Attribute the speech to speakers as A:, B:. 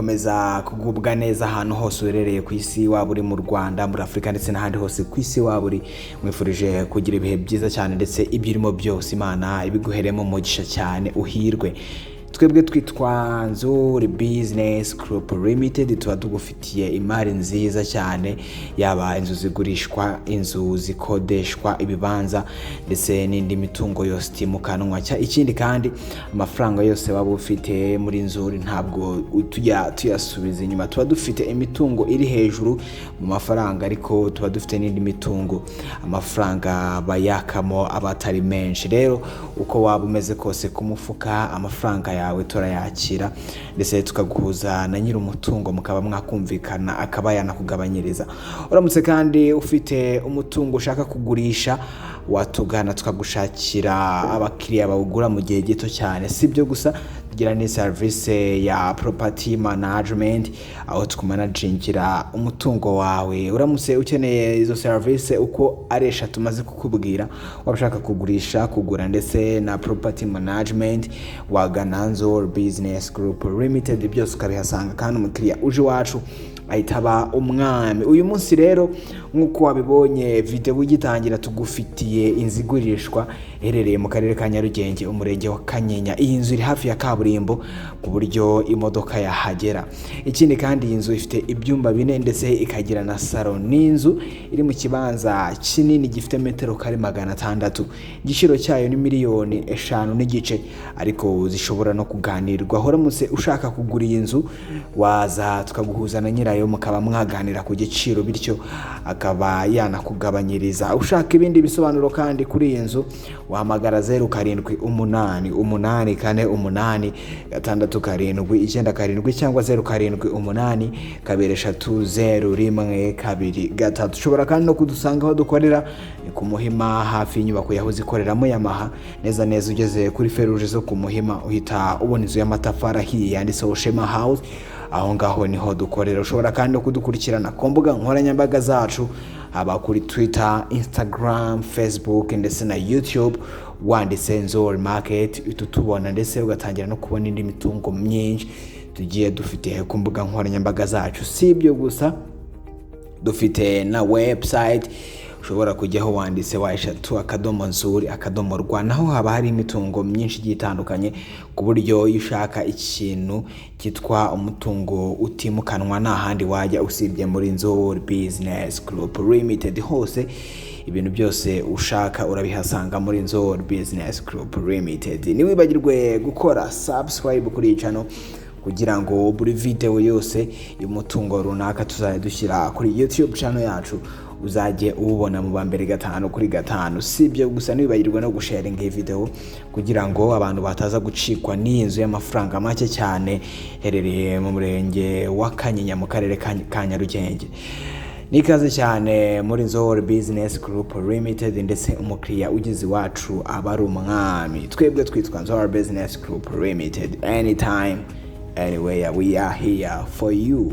A: komeza kugubwa neza ahantu hose urereye ku isi, waba uri mu Rwanda, muri Afrika ndetse n'ahandi hose ku isi waba uri. Mwifurije kugira ibihe byiza cyane ndetse ibyirimo byose Imana ibiguheremo umugisha cyane, uhirwe. Twebwe twitwa Inzu Business Group Limited, tuba tugufitiye imari nziza cyane, yaba inzu zigurishwa, inzu zikodeshwa, ibibanza ndetse n'indi mitungo yose itimukanwa. Ikindi kandi amafaranga yose waba ufite muri Inzu ntabwo tuyasubiza inyuma. Tuba dufite imitungo iri hejuru mu mafaranga, ariko tuba dufite n'indi mitungo amafaranga bayakamo abatari menshi. Rero uko waba umeze kose ku mufuka, amafaranga yawe turayakira ndetse tukaguhuza na nyiri umutungo, mukaba mwakumvikana akaba yanakugabanyiriza. Uramutse kandi ufite umutungo ushaka kugurisha, watugana tukagushakira abakiriya bawugura mu gihe gito cyane. Sibyo gusa, tugira ni service ya property management, aho tukumanagingira umutungo wawe. Uramutse ukeneye izo service uko aresha tumaze kukubwira, wabashaka kugurisha, kugura ndetse na property management, wagana Inzu Business Group Limited, byose ukabihasanga kandi umukiriya uje wacu ahitaba umwami. Uyu munsi rero nkuko wabibonye video igitangira, tugufitiye inzu igurishwa iherereye mu karere ka Nyarugenge, umurenge wa Kanyinya. Iyi nzu iri hafi ya kaburimbo ku buryo imodoka yahagera. Ikindi kandi iyi nzu ifite ibyumba 4 ndetse ikagira na salon. Ni inzu iri mu kibanza kinini gifite metero kare 600. Igiciro cyayo ni miliyoni 5 n'igice, ariko zishobora no kuganirwa. Uramutse ushaka kugura iyi nzu, waza tukaguhuza na nyirayo, mukaba mwaganira ku giciro, bityo akaba yanakugabanyiriza. Ushaka ibindi bisobanuro kandi kuri iyi nzu, wahamagara 07848867 cyangwa 0782300123. Ushobora kandi no kudusanga aho dukorera ni ku Muhima, hafi y'inyubako yahoze ikoreramo Yamaha. Neza neza ugeze kuri feruje zo ku Muhima, uhita ubona inzu y'amatafari ahiye yanditseho Shema House. Aho ngaho niho dukorera. Ushobora kandi no kudukurikirana ku mbuga nkoranyambaga zacu, haba kuri Twitter, Instagram, Facebook ndetse na YouTube. Wanditse Inzu Market ututubona, ndetse ugatangira no kubona indi mitungo myinshi tugiye dufite ku mbuga nkoranyambaga zacu. Si ibyo gusa, dufite na website ushobora kujyaho, wanditse wa3.nzuri.rw. naho haba hari imitungo myinshi gitandukanye, ku buryo iyo ushaka ikintu kitwa umutungo utimukanwa nta handi wajya usibye muri Inzu Business Group Limited. Hose ibintu byose ushaka urabihasanga muri Inzu Business Group Limited. Niwibagirwe gukora subscribe kuri iyi channel kugira ngo buri video yose y'umutungo runaka tuzajya dushyira kuri YouTube channel yacu uzajye ubona mu bambere 5/5. Sibyo gusa, nibagirwe no gusharinga iyi video kugira ngo abantu bataza gucikwa n'inzu y'amafaranga make cyane herereye mu murenge wa Kanyinya mu karere ka Nyarugenge. Nikaze cyane muri Inzu Business Group Limited, ndetse umukiriya ugize wacu abari umwami. Twebwe twitwa Inzu Business Group Limited. Anytime, anywhere, we are here for you.